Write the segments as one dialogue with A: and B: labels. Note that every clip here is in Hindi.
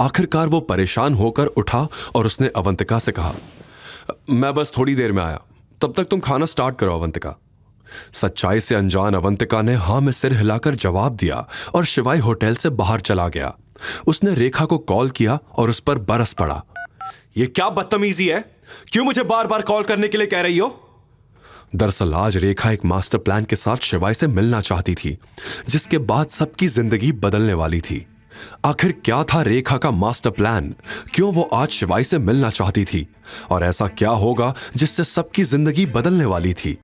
A: आखिरकार वो परेशान होकर उठा और उसने अवंतिका से कहा, मैं बस थोड़ी देर में आया, तब तक तुम खाना स्टार्ट करो अवंतिका। सच्चाई से अनजान अवंतिका ने हाँ में सिर हिलाकर जवाब दिया और शिवाई होटल से बाहर चला गया। उसने रेखा को कॉल किया और उस पर बरस पड़ा। यह क्या बदतमीजी है? क्यों मुझे बार बार कॉल करने के लिए कह रही हो? दरअसल आज रेखा एक मास्टर प्लान के साथ शिवाई से मिलना चाहती थी, जिसके बाद सबकी जिंदगी बदलने वाली थी। आखिर क्या था रेखा का मास्टर प्लान? क्यों वो आज शिवाई से मिलना चाहती थी? और ऐसा क्या होगा जिससे सबकी जिंदगी बदलने वाली थी?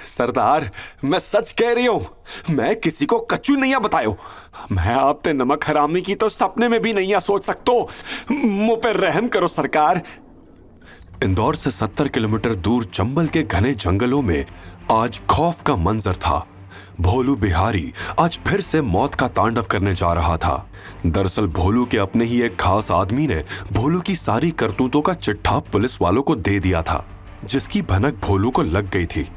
B: सरदार, मैं सच कह रही हूं, मैं किसी को कच्चू नहीं बतायो। मैं आपते नमक हरामी की तो सपने में भी नहीं सोच सकतो। मुझ पर रहम करो सरकार।
A: इंदौर से 70 किलोमीटर दूर चंबल के घने जंगलों में आज खौफ का मंजर था। भोलू बिहारी आज फिर से मौत का तांडव करने जा रहा था। दरअसल भोलू के अपने ही एक खास आदमी ने भोलू की सारी करतूतों का चिट्ठा पुलिस वालों को दे दिया था, जिसकी भनक भोलू को लग गई थी।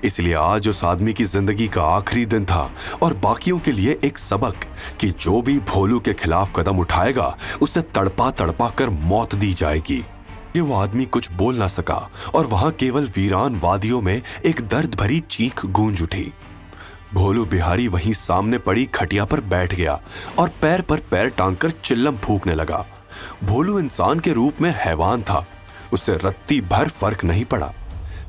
A: इसलिए आज उस आदमी की जिंदगी का आखिरी दिन था और बाकियों के लिए एक सबक कि जो भी भोलू के खिलाफ कदम उठाएगा उसे तड़पा तड़पा कर मौत दी जाएगी। ये वो आदमी कुछ बोल ना सका और वहां केवल वीरान वादियों में एक दर्द भरी चीख गूंज उठी। भोलू बिहारी वहीं सामने पड़ी खटिया पर बैठ गया और पैर पर पैर टांगकर चिल्लम फूंकने लगा। भोलू इंसान के रूप में हैवान था, उससे रत्ती भर फर्क नहीं पड़ा।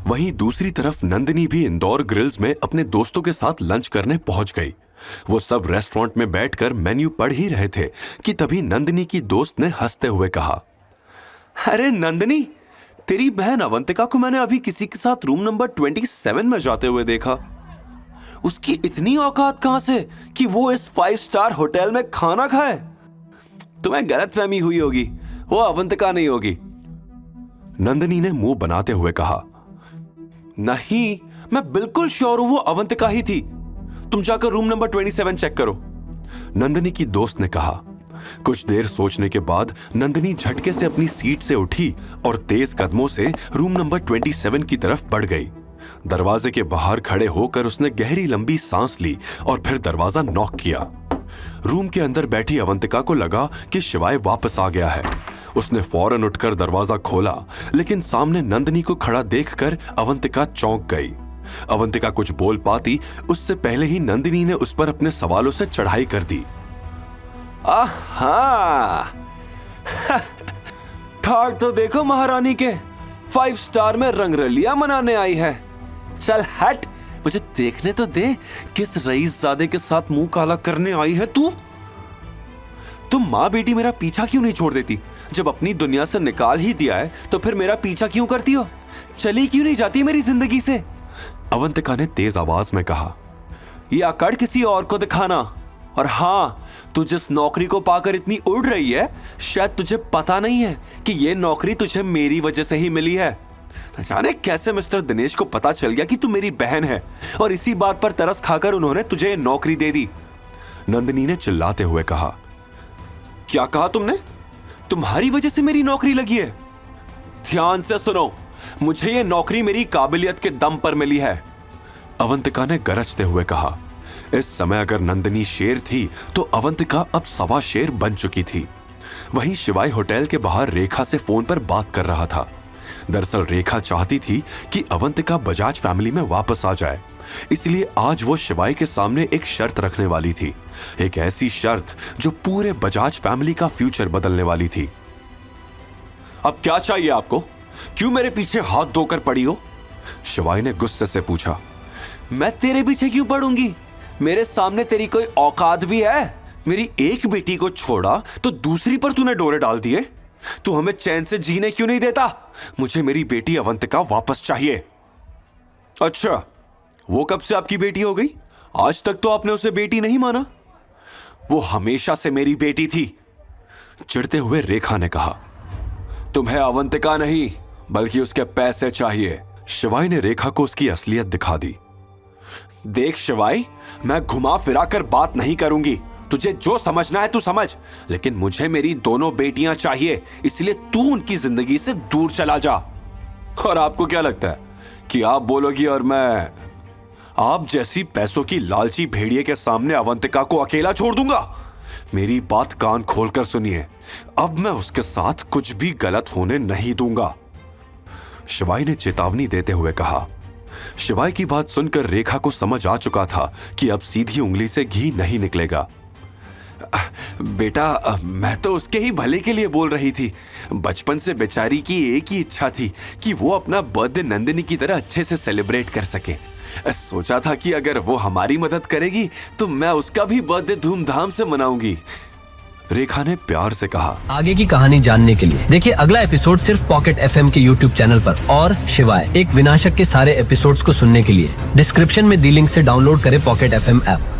A: वहीं दूसरी तरफ नंदिनी भी इंदौर ग्रिल्स में अपने दोस्तों के साथ लंच करने पहुंच गई। वो सब रेस्टोरेंट में बैठकर मेन्यू पढ़ ही रहे थे कि तभी नंदिनी की दोस्त ने हंसते हुए कहा,
B: अरे नंदिनी, तेरी बहन अवंतिका को मैंने अभी किसी के साथ रूम नंबर 27 में जाते हुए देखा। उसकी इतनी औकात कहां से कि वो इस 5 स्टार होटल में खाना खाए? तुम्हें गलतफहमी हुई होगी, वो अवंतिका नहीं होगी।
A: नंदिनी ने मुंह बनाते हुए कहा,
B: नहीं, मैं बिल्कुल श्योर हूं वो अवंतिका ही थी। तुम जाकर रूम नंबर 27 चेक करो।
A: नंदिनी की दोस्त ने कहा। कुछ देर सोचने के बाद नंदिनी झटके से अपनी सीट से उठी और तेज कदमों से रूम नंबर 27 की तरफ बढ़ गई। दरवाजे के बाहर खड़े होकर उसने गहरी लंबी सांस ली और फिर दरवाजा नॉक किया। रूम के अंदर बैठी अवंतिका को लगा कि शिवाय वापस आ गया है। उसने फौरन उठकर दरवाजा खोला, लेकिन सामने नंदिनी को खड़ा देखकर अवंतिका चौंक गई। अवंतिका कुछ बोल पाती उससे पहले ही नंदिनी ने उस पर अपने सवालों से चढ़ाई कर दी।
B: आहा, ठाट तो देखो महारानी के, 5 स्टार में रंगरलिया मनाने आई है। चल हट, मुझे देखने तो दे किस रईसजादे के साथ मुंह काला करने आई है तू। तुम माँ बेटी मेरा पीछा क्यों नहीं छोड़ देती? जब अपनी दुनिया से निकाल ही दिया है तो फिर मेरा पीछा क्यों करती हो? चली क्यों नहीं जाती मेरी जिंदगी से?
A: अवंतिका ने तेज आवाज में कहा।
B: ये अकड़ किसी और को दिखाना। और हाँ, तू जिस नौकरी को पाकर इतनी उड़ रही है, शायद तुझे पता नहीं है कि ये नौकरी तुझे मेरी वजह से ही मिली है। न जाने कैसे मिस्टर दिनेश को पता चल गया कि तू मेरी बहन है और इसी बात पर तरस खाकर उन्होंने तुझे नौकरी दे दी।
A: नंदिनी ने चिल्लाते हुए कहा।
B: क्या कहा तुमने? तुम्हारी वजह से मेरी नौकरी लगी है? ध्यान से सुनो, मुझे ये नौकरी मेरी काबिलियत के दम पर मिली है।
A: अवंतिका ने गरजते हुए कहा। इस समय अगर नंदिनी शेर थी तो अवंतिका अब सवा शेर बन चुकी थी। वहीं शिवाई होटल के बाहर रेखा से फोन पर बात कर रहा था। दरअसल रेखा चाहती थी कि अवंतिका बजाज फैमिली में वापस आ जाए, इसलिए आज वो शिवाई के सामने एक शर्त रखने वाली थी, एक ऐसी शर्त जो पूरे बजाज फैमिली का फ्यूचर बदलने वाली थी।
B: अब क्या चाहिए आपको? क्यों मेरे पीछे हाथ धोकर पड़ी हो?
A: शिवाई ने गुस्से से पूछा।
B: मैं तेरे पीछे क्यों पड़ूंगी? मेरे सामने तेरी कोई औकात भी है? मेरी एक बेटी को छोड़ा तो दूसरी पर तूने डोरे डाल दिए। तू हमें चैन से जीने क्यों नहीं देता? मुझे मेरी बेटी अवंतिका वापस चाहिए। अच्छा, वो कब से आपकी बेटी हो गई? आज तक तो आपने उसे बेटी नहीं माना। वो हमेशा से मेरी बेटी थी।
A: चिढ़ते हुए रेखा ने कहा।
B: तुम्हें अवंतिका नहीं बल्कि उसके पैसे चाहिए।
A: शिवाई ने रेखा को उसकी असलियत दिखा दी।
B: देख शिवाई, मैं घुमा फिरा कर बात नहीं करूंगी। तुझे जो समझना है तू समझ, लेकिन मुझे मेरी दोनों बेटियां चाहिए, इसलिए तू उनकी जिंदगी से दूर चला जा। और आपको क्या लगता है कि आप बोलोगी और मैं आप जैसी पैसों की लालची भेड़िए के सामने अवंतिका को अकेला छोड़ दूंगा?
A: मेरी बात कान खोलकर सुनिए, अब मैं उसके साथ कुछ भी गलत होने नहीं दूंगा, शिवाई ने चेतावनी देते हुए कहा। शिवाई की बात सुनकर रेखा को समझ आ चुका था कि अब सीधी उंगली से घी नहीं निकलेगा। बेटा, मैं तो उसके ही भले के लिए बोल रही थी। बचपन से बेचारी की एक ही इच्छा थी कि वो अपना बर्थडे नंदिनी की तरह अच्छे से सेलिब्रेट कर सके। सोचा था कि अगर वो हमारी मदद करेगी तो मैं उसका भी बर्थडे धूमधाम से मनाऊंगी, रेखा ने प्यार से कहा।
C: आगे की कहानी जानने के लिए देखिए अगला एपिसोड सिर्फ पॉकेट FM के YouTube चैनल पर। और शिवाय एक विनाशक के सारे एपिसोड्स को सुनने के लिए डिस्क्रिप्शन में दी लिंक से डाउनलोड करें पॉकेट FM ऐप।